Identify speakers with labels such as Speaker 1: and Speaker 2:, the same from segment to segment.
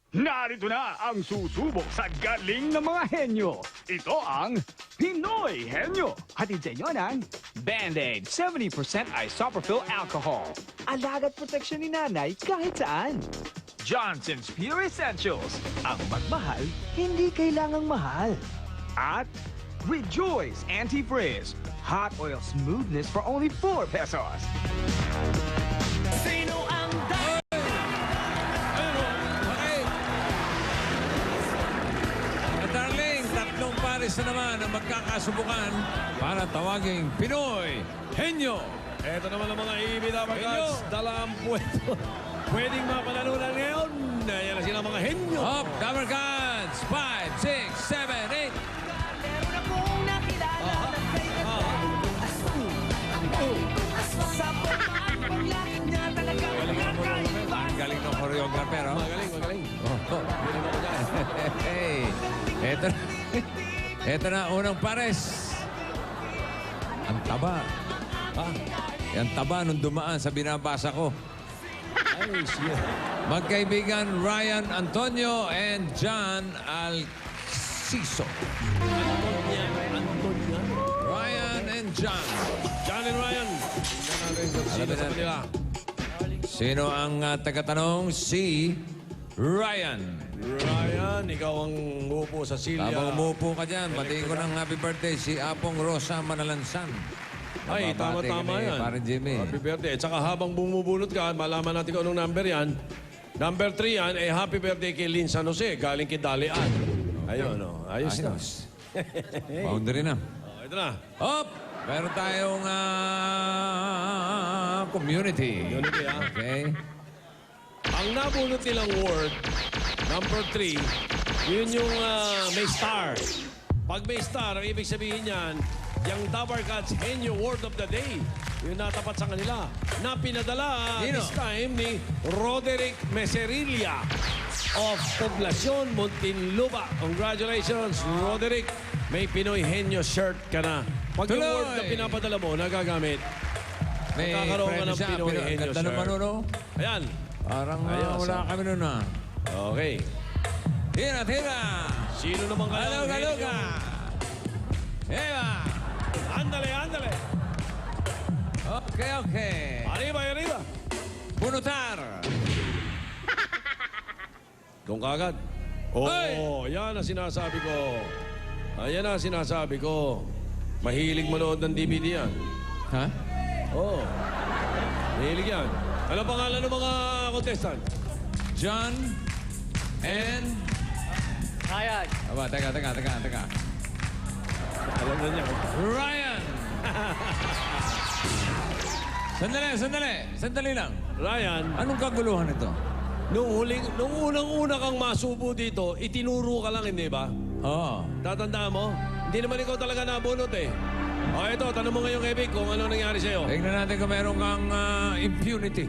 Speaker 1: Narito na ang susubok sa galing ng mga henyo. Ito ang Pinoy Henyo. Hatid sa inyo ng Band-Aid 70% isopropyl alcohol. Alagat protection ni nanay kahit saan. Johnson's Pure Essentials. Ang magmahal, hindi kailangang mahal. At Rejoice Anti-Frizz. Hot oil smoothness for only 4 pesos.
Speaker 2: Sino ang
Speaker 3: Darling, tatlong pares na naman ang magkakasubukan para tawaging Pinoy Henyo.
Speaker 4: Ito naman ang mga ibida
Speaker 3: Henyo.
Speaker 4: bagats. Dala ang puweto. Pwedeng mapanalunan ngayon. Ayan na sila mga henyo.
Speaker 3: Up, Dabber Guns! 5, 6, 7, 8.
Speaker 2: meron akong nakilala na kailangan aswang. Sa paglakad niya talagang kakaiba.
Speaker 3: Galing ng choreographer, oh.
Speaker 4: Magaling, magaling.
Speaker 3: Oh. Hey, eto na, unang pares. Ang taba. Ang taba nung dumaan sa binabasa ko.
Speaker 4: Ay, siya.
Speaker 3: Magkaibigan Ryan Antonio and John Alciso.
Speaker 4: Antonia.
Speaker 3: Ryan and John.
Speaker 4: John and Ryan. Tingnan natin kung sino
Speaker 3: Alamin
Speaker 4: sa
Speaker 3: natin.
Speaker 4: kanila.
Speaker 3: Sino ang tagatanong? Si Ryan.
Speaker 4: Ryan, ikaw ang upo sa silya.
Speaker 3: Habang umupo ka dyan, batiin ko ng happy birthday si Apong Rosa Manalansan.
Speaker 4: Ay,
Speaker 3: Nababati
Speaker 4: tama-tama
Speaker 3: kami,
Speaker 4: yan.
Speaker 3: Pare Jimmy.
Speaker 4: Happy birthday. At saka habang bumubunot ka, malaman natin kung anong number yan. Number 3 yan, happy birthday kay Lynn San Jose, galing kay Dalian. Ayun, oh. Ayos na.
Speaker 3: Boundary na.
Speaker 4: Oh, ito na.
Speaker 3: Up! Meron tayong community.
Speaker 4: Community, ah.
Speaker 3: Okay.
Speaker 4: Ang nabunot nilang word, number 3, yun yung may star. Pag may star, ang ibig sabihin yan, yung Dabar Cats Henyo Word of the Day. Yung natapat sa kanila. Na pinadala
Speaker 3: Sino?
Speaker 4: this time ni Roderick Meserilla of Poblacion, Muntinlupa. Congratulations, Roderick. May Pinoy Henyo shirt ka na. Pag yung
Speaker 3: Tuloy!
Speaker 4: word na pinapadala mo, nagagamit,
Speaker 3: May
Speaker 4: magkakaroon ka
Speaker 3: friend
Speaker 4: ng
Speaker 3: siya.
Speaker 4: Pinoy
Speaker 3: Ang
Speaker 4: Henyo
Speaker 3: ganda naman,
Speaker 4: shirt.
Speaker 3: no?
Speaker 4: Ayan.
Speaker 3: Parang
Speaker 4: Ayos,
Speaker 3: wala
Speaker 4: ah.
Speaker 3: kami nun, ah.
Speaker 4: Okay.
Speaker 3: Tira, tira!
Speaker 4: Sino naman kaya ang
Speaker 3: Aloga,
Speaker 4: Henyo?
Speaker 3: aloga! Eva!
Speaker 4: Ándale, ándale.
Speaker 3: Okay, okay.
Speaker 4: Arriba, arriba.
Speaker 3: Punutar!
Speaker 4: Kung kagad. Oh,
Speaker 3: Ay!
Speaker 4: yan ang sinasabi ko. Ayan ang sinasabi ko. Mahilig manood ng DVD yan.
Speaker 3: Ha?
Speaker 4: Oo. Mahilig yan. Ano pangalan ng mga contestant?
Speaker 3: John and...
Speaker 2: Ryan.
Speaker 3: Aba, teka.
Speaker 4: Alam na niya.
Speaker 3: Ryan! Sandali lang.
Speaker 4: Ryan,
Speaker 3: Anong kaguluhan ito?
Speaker 4: nung unang-una kang masubo dito, itinuro ka lang, hindi ba?
Speaker 3: Oo.
Speaker 4: Tatandaan mo? Hindi naman ikaw talaga nabunot eh. O ito, tanong mo ngayong Ebig kung ano nangyari sa'yo.
Speaker 3: Tingnan natin kung meron kang impunity.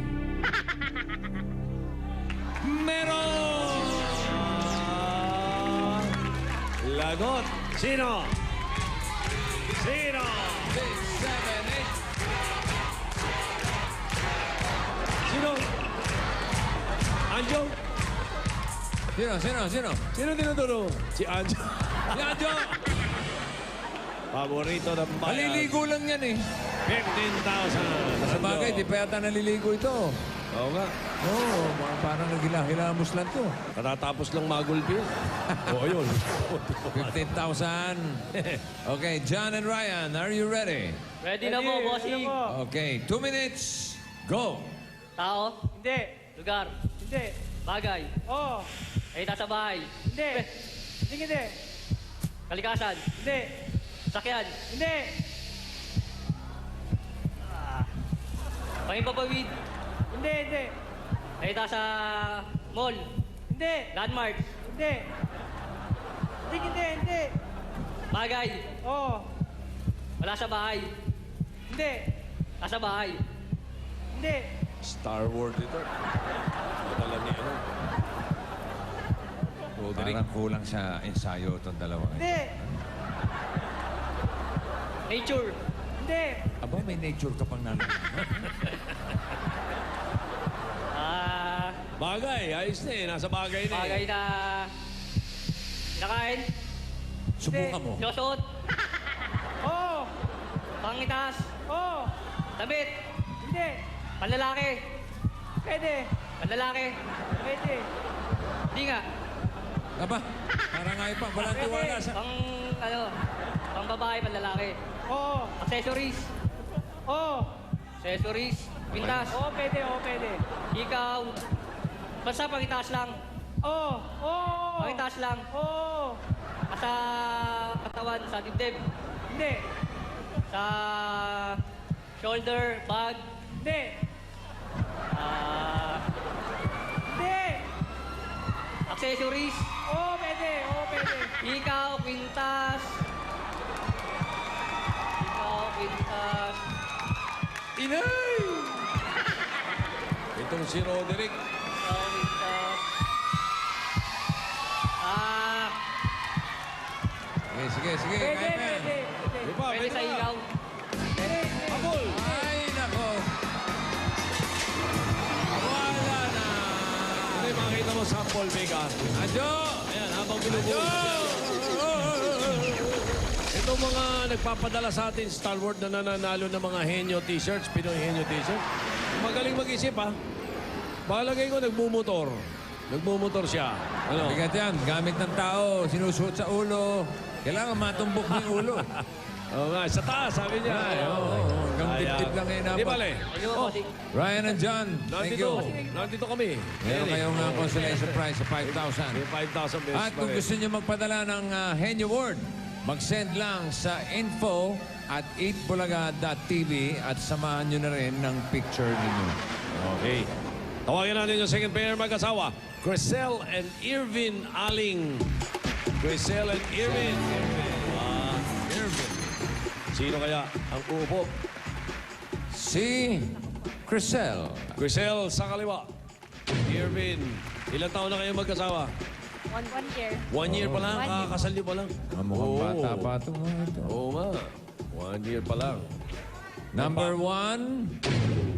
Speaker 3: Meron!
Speaker 4: Lagot. Sino? Sino?
Speaker 3: 6, 7, 8.
Speaker 4: Sino? Anjo?
Speaker 3: Sino?
Speaker 4: Sino tinuturo? Si Anjo.
Speaker 3: Si Adjo!
Speaker 4: Paborito ng bayan.
Speaker 3: Maliligo lang yan eh.
Speaker 4: 15,000.
Speaker 3: Sa bagay, di pa yata naliligo ito.
Speaker 4: Oo nga.
Speaker 3: Oo, parang nagilahilamos lang to.
Speaker 4: Katatapos lang magulpi. Oo, yun.
Speaker 3: 15,000. Okay, John and Ryan, are you ready?
Speaker 2: Ready na po, bossing.
Speaker 3: Okay, 2 minutes. Go!
Speaker 2: Tao? Hindi. Lugar? Hindi. Bagay? Oo. Ay, nasa bahay? Hindi. Hindi. Kalikasan? Hindi. Sakyan? Hindi. Pangipapawid? Hindi. Ay, nasa mall? Hindi. Landmark? Hindi. Hindi. Bagay? Oo. Wala sa bahay? Hindi. Nasa bahay? Hindi.
Speaker 4: Star Wars ito. Madala ni ano. Roderick.
Speaker 3: Parang kulang sa ensayo itong dalawa.
Speaker 2: Hindi. Nature. Hindi.
Speaker 3: Aba, may nature ka pang nalaman.
Speaker 4: Bagay, ayos na eh. Nasa bagay na
Speaker 2: Bagay
Speaker 4: eh.
Speaker 2: na... Kinakain.
Speaker 3: Subukan mo.
Speaker 2: Sinusuot.
Speaker 5: Oo.
Speaker 2: Pangitas.
Speaker 5: Oo.
Speaker 2: Damit.
Speaker 5: Hindi.
Speaker 2: Panlalaki.
Speaker 5: Pwede.
Speaker 2: Panlalaki.
Speaker 5: Pwede.
Speaker 2: Hindi nga.
Speaker 3: Aba, parang nga pa. Walang tiwala sa...
Speaker 2: Pang, ano, pang babae, panlalaki.
Speaker 5: Oo.
Speaker 2: Accessories.
Speaker 5: Oo.
Speaker 2: Accessories. Pintas.
Speaker 5: Oo, pwede. Oo, pwede.
Speaker 2: Ikaw. Basta pangitas lang.
Speaker 5: Oo. Oo.
Speaker 2: Pangitas lang.
Speaker 5: Oo.
Speaker 2: Sa katawan, sa dibdib.
Speaker 5: Hindi.
Speaker 2: Sa shoulder, bag.
Speaker 5: Hindi.
Speaker 2: Ah,
Speaker 5: Hindi.
Speaker 2: accessories.
Speaker 5: Oo, pwede. Oo, pwede.
Speaker 2: Ikaw, pintas. Ikaw, pintas.
Speaker 4: Inay! Itong si Roderick.
Speaker 2: Ikaw, pintas. Ah,
Speaker 3: Sige, sige.
Speaker 5: Pwede,
Speaker 3: Kaya pa yan.
Speaker 5: pwede. Pwede.
Speaker 4: Di ba?
Speaker 2: pwede sa ikaw.
Speaker 5: Pwede.
Speaker 4: Habol!
Speaker 3: Ay, nako. Wala na.
Speaker 4: Hindi, makita mo sample, Vega.
Speaker 3: Adyo!
Speaker 4: Ayan, habang binubuhay. Itong mga nagpapadala sa atin, stalwart na nananalo ng mga henyo t-shirts, Pinoy henyo t-shirts. Magaling mag-isip, ha? Palagay ko, nagmumotor. Nagmumotor siya. Ano?
Speaker 3: Bigat yan. Gamit ng tao. Sinusuot sa ulo. Kailangan matumbok mo yung ulo.
Speaker 4: Oo nga, sa taas, sabi niya.
Speaker 3: Ay, oo. Hanggang dibdib lang ngayon
Speaker 4: Di
Speaker 3: dapat.
Speaker 4: bale,
Speaker 2: Ano mo, bossing?
Speaker 3: Ryan and John, thank
Speaker 4: nandito,
Speaker 3: you.
Speaker 4: nandito kami.
Speaker 3: Meron kayong consolation prize sa
Speaker 4: May
Speaker 3: 5,000.
Speaker 4: 5,000 pesos
Speaker 3: At
Speaker 4: pa
Speaker 3: kung
Speaker 4: rin.
Speaker 3: gusto niyo magpadala ng Henyo Word, mag-send lang sa info@8bulaga.tv at samahan niyo na rin ng picture ninyo.
Speaker 4: Okay. Tawagin natin yung second pair mag-asawa. Crisel and Irvin Aling. Crisel and Irvin. Irvin. Sino kaya ang uupo?
Speaker 3: Si Crisel.
Speaker 4: Crisel sa kaliwa. Irvin. Ilang taon na kayo magkasawa?
Speaker 6: One year.
Speaker 4: 1 year pa lang?
Speaker 6: 1 year.
Speaker 4: Kakasal niyo pa lang?
Speaker 3: Mukhang
Speaker 4: Oo.
Speaker 3: bata pa ito.
Speaker 4: Oo nga. 1 year pa lang.
Speaker 3: Number one.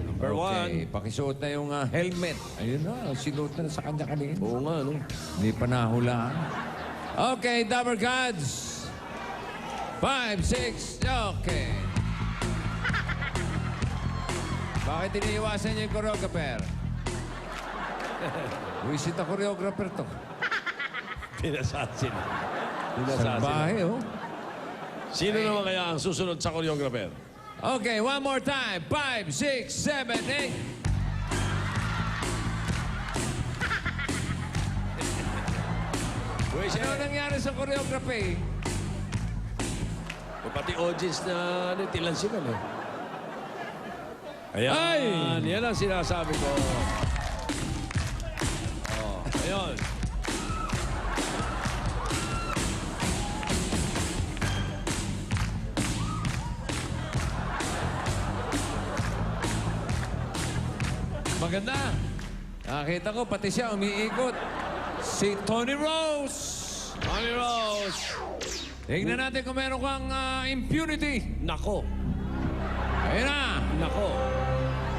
Speaker 4: Number
Speaker 3: Okay,
Speaker 4: one.
Speaker 3: pakisuot na yung helmet. Ayun na, sinuot na sa kanya kanina.
Speaker 4: Oo nga, no?
Speaker 3: Hindi pa nahulaan. Okay, Dabber Gods. 5, 6, okay. Bakit iniiwasan niyo yung choreographer? Wisit na choreographer to.
Speaker 4: Pinasasin. Pinasasin.
Speaker 3: Salbahe, oh.
Speaker 4: Sino naman kaya ang susunod sa choreographer?
Speaker 3: Okay, one more time. 5, 6, 7, 8. Ano nangyari sa choreography?
Speaker 4: Pati audience na tilan sila, eh. Ayan.
Speaker 3: Ay!
Speaker 4: Yan ang sinasabi ko. Oh, ayun.
Speaker 3: Maganda. Nakita ko, pati siya umiikot. Si Tony Rose.
Speaker 4: Honey Rose.
Speaker 3: Tingnan natin kung meron kang impunity.
Speaker 4: Nako.
Speaker 3: Ayun na.
Speaker 4: Nako.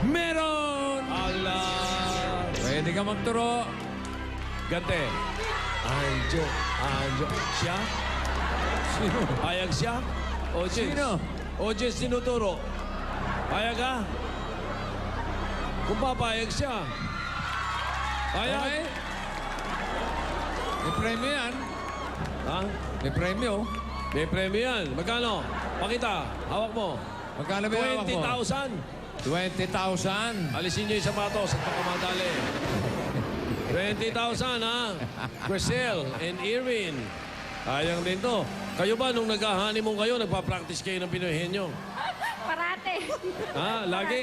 Speaker 3: Meron!
Speaker 4: Ala.
Speaker 3: Pwede ka magturo.
Speaker 4: Gante. Anjo. Anjo. Siya?
Speaker 3: Sino?
Speaker 4: Payag siya? Audience.
Speaker 3: Sino?
Speaker 4: Audience tinuturo. Payag ka? Kung papayag siya. Payag?
Speaker 3: Okay. May premyo yan.
Speaker 4: Ha?
Speaker 3: May premyo.
Speaker 4: May premyo yan. Magkano? Pakita. Hawak mo.
Speaker 3: Magkano ba yung hawak mo?
Speaker 4: 20,000.
Speaker 3: 20,000.
Speaker 4: Alisin niyo yung sapatos at pakamadali. 20,000 ha? Crisel and Irwin. Sayang din to. Kayo ba nung nag-honeymoon kayo, nagpa-practice kayo ng Pinoy henyo?
Speaker 6: Parate.
Speaker 4: Ha? Lagi?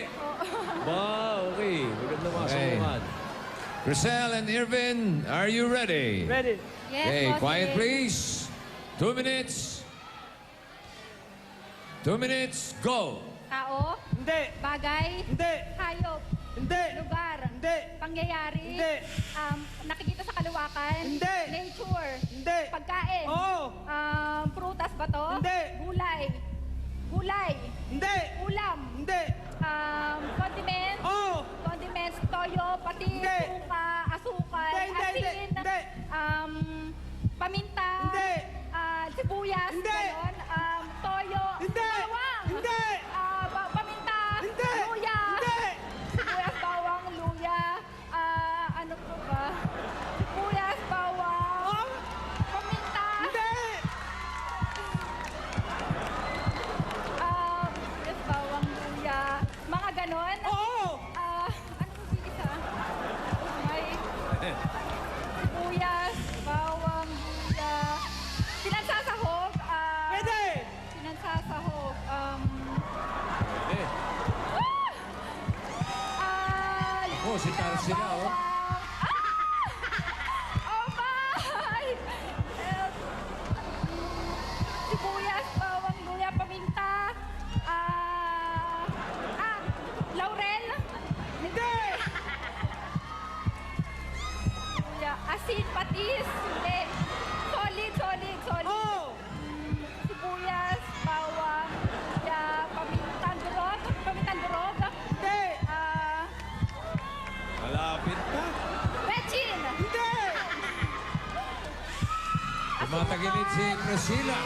Speaker 4: Ba, okay. Maganda mga
Speaker 3: Okay.
Speaker 4: sumukan.
Speaker 3: Crisel and Irvin, are you ready?
Speaker 5: Ready.
Speaker 6: Yes,
Speaker 3: Okay,
Speaker 6: bossing.
Speaker 3: quiet please. 2 minutes. 2 minutes, go.
Speaker 6: Tao,
Speaker 5: Hindi.
Speaker 6: bagay,
Speaker 5: Hindi.
Speaker 6: hayop,
Speaker 5: Hindi.
Speaker 6: lugar,
Speaker 5: Hindi.
Speaker 6: pangyayari,
Speaker 5: Hindi.
Speaker 6: nakikita sa kalawakan,
Speaker 5: Hindi.
Speaker 6: nature,
Speaker 5: Hindi.
Speaker 6: pagkain,
Speaker 5: Oo.
Speaker 6: prutas ba to?
Speaker 5: Hindi.
Speaker 6: Gulay, gulay,
Speaker 5: Hindi.
Speaker 6: ulam,
Speaker 5: Hindi.
Speaker 6: condiments,
Speaker 5: Oo.
Speaker 6: condiments, toyo, pati
Speaker 5: Hindi.
Speaker 6: suka, Sibuyas, bawang, luya. Pinagsasahog.
Speaker 5: Pwede.
Speaker 6: Pinagsasahog.
Speaker 4: Eh,
Speaker 3: Oh, si Tarsila, oh.
Speaker 6: Bawang. Oh my! Help. Sibuyas, bawang, luya, paminta. Laurel. Hindi. Luya, asin, patis. Hindi. Solid.
Speaker 5: Oh.
Speaker 6: Sibuyas, bawang, luya, pamintang durog.
Speaker 5: Hindi.
Speaker 4: malapit na.
Speaker 6: Bechin.
Speaker 5: Hindi.
Speaker 3: Tumatagilid si Priscilla.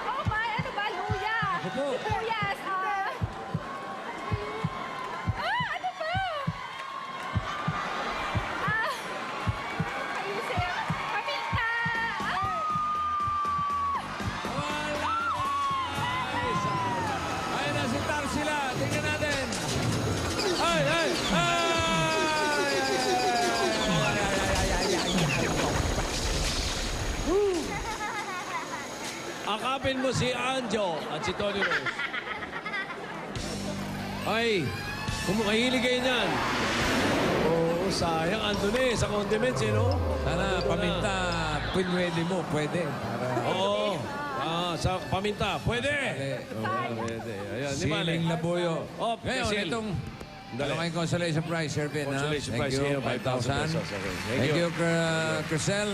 Speaker 6: Oh my, ano ba? Luya.
Speaker 3: Ako po.
Speaker 6: Sibuyas. Ano ba? Ayusin. Paminta.
Speaker 3: Wala na! Ayun na si Tarsila. Tingnan natin. Ay!
Speaker 4: Akapin mo si Anjo at si Tony Rose. Ay, kumukahilig kayo niyan. Oo, sayang. Andun eh, sa condiments eh, no?
Speaker 3: Sana paminta, pinwede mo, pwede. Para
Speaker 4: Oo. Sa paminta. Pwede.
Speaker 3: Pwede.
Speaker 4: Ayan, di ba?
Speaker 3: Siling labuyo.
Speaker 4: Oh,
Speaker 3: Ngayon,
Speaker 4: Cecil.
Speaker 3: itong
Speaker 4: Dali.
Speaker 3: kayong consolation prize, Shervin.
Speaker 4: Consolation
Speaker 3: Thank
Speaker 4: prize
Speaker 3: you,
Speaker 4: here, 5,000 pesos. Okay.
Speaker 3: Thank you, Crisel.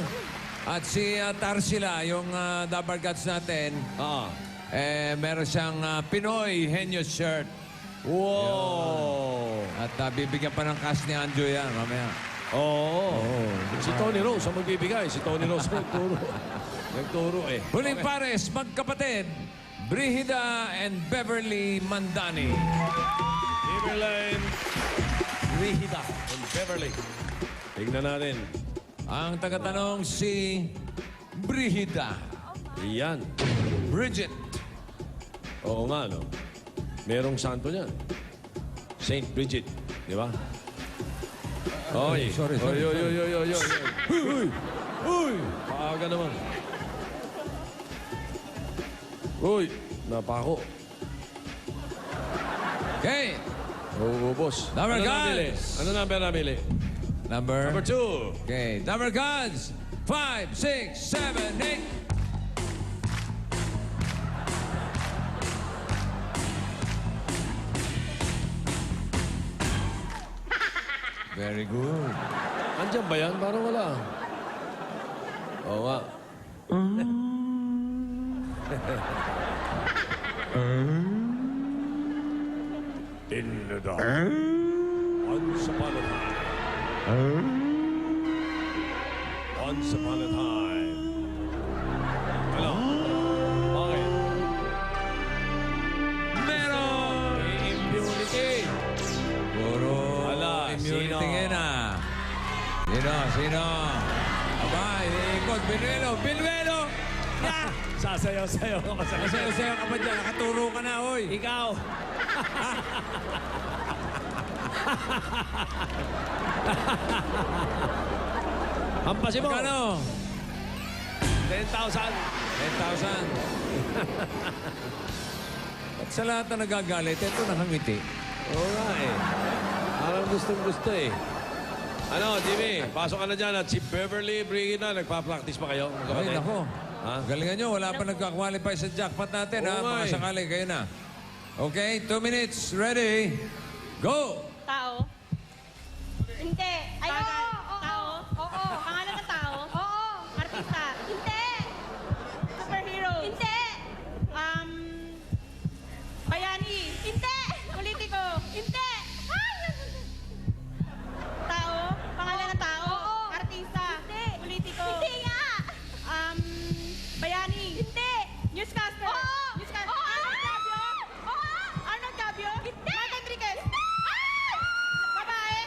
Speaker 3: At si Tarsila, yung Dabar Cats natin, meron siyang Pinoy Henyo shirt.
Speaker 4: Wow.
Speaker 3: At bibigyan pa ng cash ni Anjo yan, mamaya.
Speaker 4: Oo. Si Tony Rose ang magbibigay. Si Tony Rose nagturo. Nagturo eh.
Speaker 3: Huling pares, magkapatid, Brihida and Beverly Mandani.
Speaker 4: Beverly Rihida and Beverly. Tingnan natin.
Speaker 3: Ang tagatanong si Brihida.
Speaker 4: Iyan.
Speaker 3: Bridget.
Speaker 4: Oo nga, no? Merong santo niyan. Saint Bridget. Di ba? Oy.
Speaker 3: Sorry.
Speaker 4: Oy. Uy! Paaga naman. Uy! Napako.
Speaker 3: Okay.
Speaker 4: Oo, boss.
Speaker 3: Number
Speaker 4: Ano
Speaker 3: guys.
Speaker 4: nabili? Ano number nabili?
Speaker 3: Number
Speaker 4: 2.
Speaker 3: Okay. Number gods. 5, 6, 7, 8. Very good.
Speaker 4: Andiyan ba yan? Parang wala. Oo nga. In the dark. Once upon a time. Once upon a time. Ano? Okay.
Speaker 3: Meron!
Speaker 4: Immunity.
Speaker 3: Puro
Speaker 4: Ala,
Speaker 3: immunity
Speaker 4: sino?
Speaker 3: ngayon ah. Sino? Aba, iniikot. Binuelo! Yeah!
Speaker 4: Sasayaw-sayaw ka pa sa
Speaker 3: Sayo ka pa dyan. Nakaturo ka na, oy.
Speaker 4: Ikaw. Hampasin mo.
Speaker 3: Magkano?
Speaker 4: 10,000.
Speaker 3: 10,000. At sa lahat na nagagalit, ito nakangiti.
Speaker 4: Oo nga eh. Parang gustong-gusto eh. Ano, Jimmy, pasok ka na dyan at si Beverly Brigida, nagpa-practice pa kayo?
Speaker 3: Ay,
Speaker 4: Magkapatid?
Speaker 3: nako.
Speaker 4: Ha?
Speaker 3: Galingan nyo, wala pa nagka-qualify sa jackpot natin, ha?
Speaker 4: Oo nga
Speaker 3: Mga
Speaker 4: eh.
Speaker 3: sakali, kayo na. Okay, 2 minutes. Ready? Go!
Speaker 7: Tao? Hindi. Ay,
Speaker 6: Bagay.
Speaker 7: Tao?
Speaker 6: Oo.
Speaker 7: Pangalan ng tao?
Speaker 6: Oo.
Speaker 7: Artista?
Speaker 6: Hindi.
Speaker 7: Superhero?
Speaker 6: Hindi.
Speaker 7: Bayani?
Speaker 6: Hindi.
Speaker 7: Politiko?
Speaker 6: Hindi.
Speaker 7: Tao? Pangalan ng tao?
Speaker 6: Oo.
Speaker 7: Artista?
Speaker 6: Hindi.
Speaker 7: Politiko?
Speaker 6: Hindi nga.
Speaker 7: Bayani?
Speaker 6: Hindi.
Speaker 7: Newscaster?
Speaker 6: Oo.
Speaker 7: Newscaster?
Speaker 6: Oo.
Speaker 7: Arnold Gabio?
Speaker 6: Oo.
Speaker 7: Arnold Gabio?
Speaker 6: Hindi.
Speaker 7: Mark Enriquez?
Speaker 6: Hindi.
Speaker 7: Babae?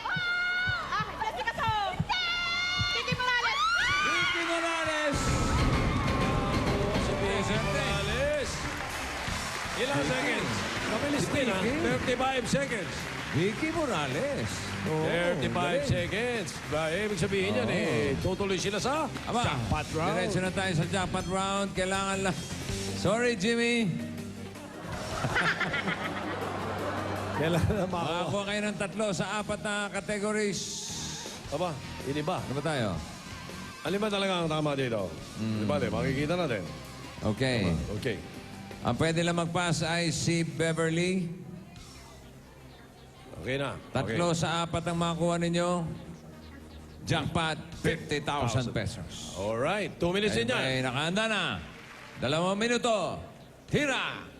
Speaker 7: Jessica Soho?
Speaker 6: Hindi.
Speaker 7: Titi Morales?
Speaker 3: Ricky Morales!
Speaker 4: Si Vincent Morales. Ilang seconds? Mabilis din ha? 35 seconds.
Speaker 3: Ricky Morales.
Speaker 4: 35 seconds. Ba, ibig sabihin yan tutuloy sila sa
Speaker 3: Aba,
Speaker 4: jackpot round.
Speaker 3: diretso na tayo sa jackpot round. Kailangan lang... Sorry, Jimmy.
Speaker 4: Kailangan na makakuha.
Speaker 3: Makakuha kayo ng 3 sa 4 na categories.
Speaker 4: Aba, iniba.
Speaker 3: Ano ba tayo?
Speaker 4: Alin ba talaga ang tama dito? Di makikita natin.
Speaker 3: Okay.
Speaker 4: Okay.
Speaker 3: Ang pwede lang mag-pass ay si Beverly.
Speaker 4: Okay na.
Speaker 3: 3 sa 4 ang makakuha ninyo. Jackpot, 50,000 pesos.
Speaker 4: Alright. 2 minutes din yan.
Speaker 3: Ay, nakahanda na. 2 minuto. Tira!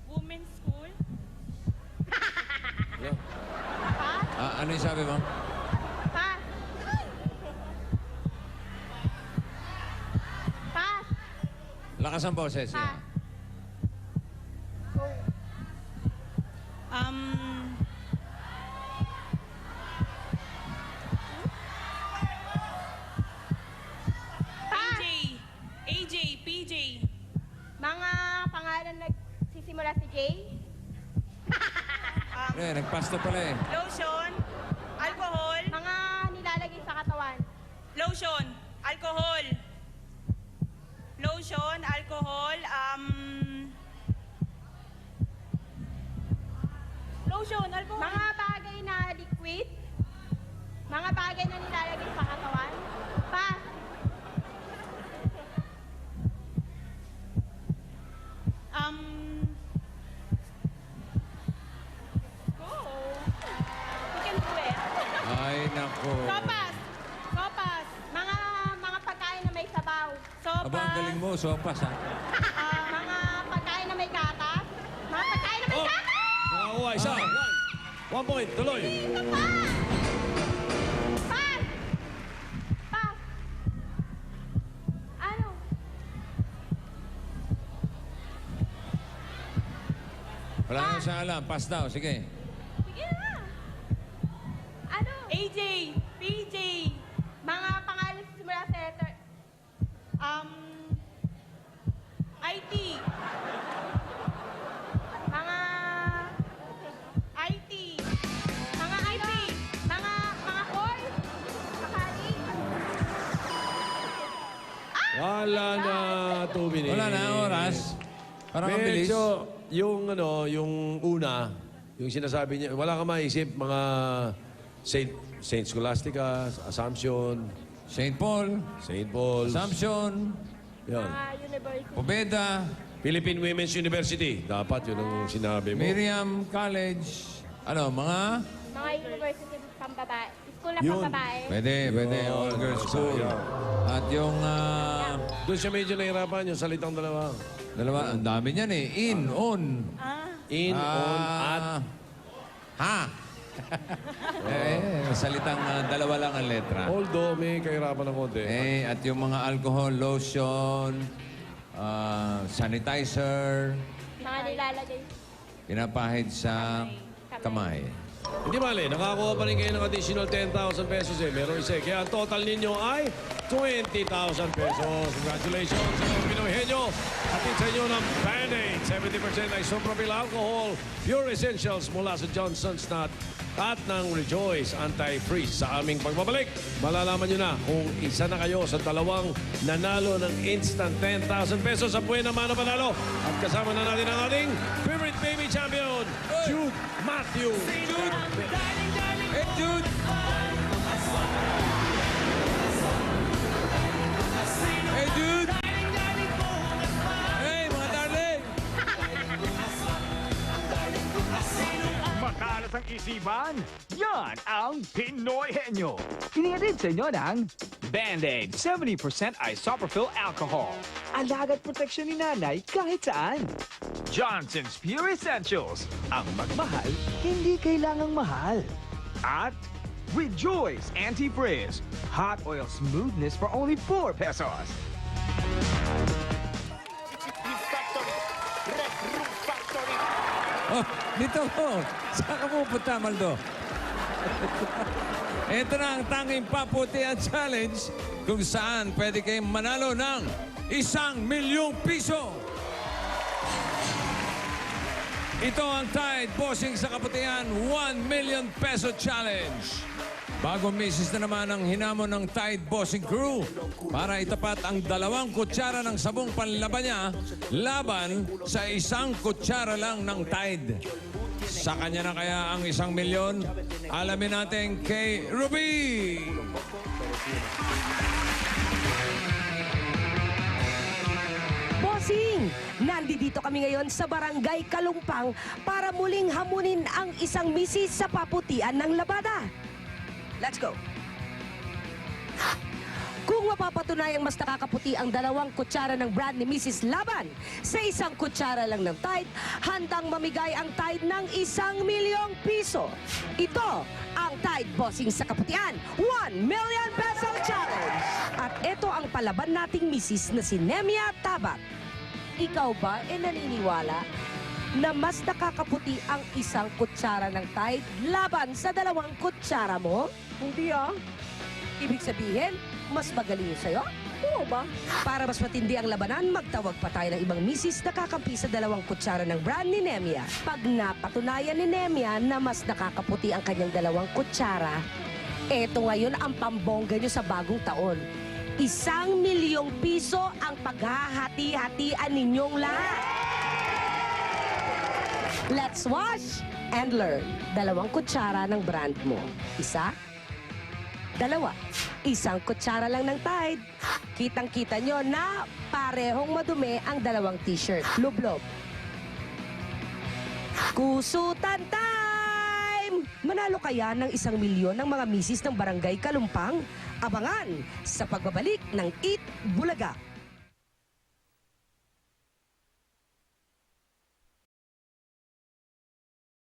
Speaker 7: Women's school.
Speaker 3: Ano yung sabi mo?
Speaker 7: Pass. Pass.
Speaker 3: Lakas ang boses.
Speaker 7: Pass. Go. Pass.
Speaker 8: AJ, PJ.
Speaker 7: Mga pangalan nagsisimula si J.
Speaker 3: Nag-pass na pala eh.
Speaker 8: Lotion, alcohol,
Speaker 7: Mga nilalagay sa katawan.
Speaker 8: lotion, alcohol. Lotion, alcohol,
Speaker 7: Lotion, alcohol. Mga bagay na liquid. Mga bagay na nilalagay sa katawan. Pass. Go. You can do it.
Speaker 3: Ay, nako.
Speaker 7: Sopas. Sopas. Mga pagkain na may sabaw. Sopas.
Speaker 3: Aba, ang galing mo. Sopas, ha?
Speaker 7: Mga pagkain na may gatas. Mga pagkain na may
Speaker 4: Oh.
Speaker 7: gatas.
Speaker 4: Nakakuha isa. 1 point. Tuloy.
Speaker 7: Ito pa. Pass. Pass. Ano?
Speaker 3: Wala na siya alam. Pass daw. Sige.
Speaker 7: Sige na. Ano?
Speaker 8: AJ, PJ.
Speaker 7: Mga pangalan sa simula sa letter.
Speaker 8: IT,
Speaker 7: Mga...
Speaker 8: IT,
Speaker 7: Mga ano? Mga horse. Makali.
Speaker 4: Wala na 2 minutes.
Speaker 3: Wala na oras. Parang ang bilis.
Speaker 4: Medyo, yung una, yung sinasabi niya, wala ka maisip, mga Saint Scholastica, Assumption,
Speaker 3: St. Paul,
Speaker 4: St. Paul's.
Speaker 3: Assumption,
Speaker 4: Yan.
Speaker 7: Mga university.
Speaker 3: Pobeda,
Speaker 4: Philippine Women's University. Dapat yun ang sinabi mo.
Speaker 3: Miriam College. Ano, mga?
Speaker 7: Mga university pambabae. School na
Speaker 4: Yun.
Speaker 7: pambabae.
Speaker 3: Pwede. All girls school. At yung
Speaker 4: Doon siya medyo nahirapan, yung salitang dalawa.
Speaker 3: dalawa, ang dami niyan eh. In, on.
Speaker 4: In, on, at.
Speaker 3: Ha. Salitang dalawa lang ang letra.
Speaker 4: Although may kahirapan ng konti.
Speaker 3: At yung mga alcohol, lotion, sanitizer,
Speaker 7: Mga nilalagay.
Speaker 3: pinapahid sa kamay.
Speaker 4: Hindi mali, nakakuha pa rin kayo ng additional 10,000 pesos eh. Meron isa. Kaya ang total ninyo ay 20,000 pesos. Congratulations sa mga Pinoy Henyo. Hatid sa inyo ng Band-Aid. 70% isopropyl alcohol. Pure Essentials mula sa Johnson's Nut at ng Rejoice Anti-Freeze. Sa aming pagbabalik, malalaman nyo na kung isa na kayo sa dalawang nanalo ng instant 10,000 pesos sa Buena Mano Panalo. At kasama na natin ang ating favorite baby champion, Jude Matthew. Jude!
Speaker 3: Hey, Jude! Hey, Jude! Hey, mga darling!
Speaker 1: Makalas ang isipan? Yan ang Pinoy Henyo. Inihatid sa inyo ng Band-Aid 70% isopropyl alcohol. Alagad proteksyon ni nanay kahit saan. Johnson's Pure Essentials. Ang magmahal, hindi kailangang mahal. At Rejoice Anti-Frizz. Hot oil smoothness for only 4 pesos.
Speaker 3: Oh, dito ko. Saan ka pupunta, Maldo? Ito na ang tanging paputihan challenge kung saan pwede kayong manalo ng 1,000,000 piso. Ito ang Tide Bossing sa Kaputian 1 million peso challenge. Bagong misis na naman ang hinamon ng Tide Bossing Crew para itapat ang 2 kutsara ng sabong panlaban niya laban sa 1 kutsara lang ng Tide. Sa kanya na kaya ang 1 milyon? Alamin natin kay Ruby!
Speaker 9: Bossing! Nandito kami ngayon sa Barangay Kalumpang para muling hamunin ang isang misis sa paputian ng labada. Let's go! Kung mapapatunayang mas nakakaputi ang 2 kutsara ng brand ni Mrs. Laban sa 1 kutsara lang ng Tide, handang mamigay ang Tide ng 1 milyong piso. Ito ang Tide Bossing sa Kaputian 1 million peso challenge. At ito ang palaban nating misis na si Nemia Tabat. Ikaw ba naniniwala na mas nakakaputi ang 1 kutsara ng Tide laban sa 2 kutsara mo?
Speaker 5: Hindi
Speaker 9: Ibig sabihin, mas magaling yun sa'yo?
Speaker 5: Oo ba?
Speaker 9: Para mas matindi ang labanan, magtawag pa tayo ng ibang misis na kakampi sa 2 kutsara ng brand ni Nemia. Pag napatunayan ni Nemia na mas nakakaputi ang kanyang 2 kutsara, eto ngayon ang pambongga nyo sa bagong taon. 1 milyong piso ang paghahati-hatian ninyong lahat. Let's watch and learn. 2 kutsara ng brand mo. 1, 2. 1 kutsara lang ng Tide. Kitang-kita nyo na parehong madumi ang 2 t-shirt. Lublob. Kusutan time! Manalo kaya ng 1 milyon ng mga misis ng Barangay Kalumpang? Abangan sa pagbabalik ng Eat Bulaga.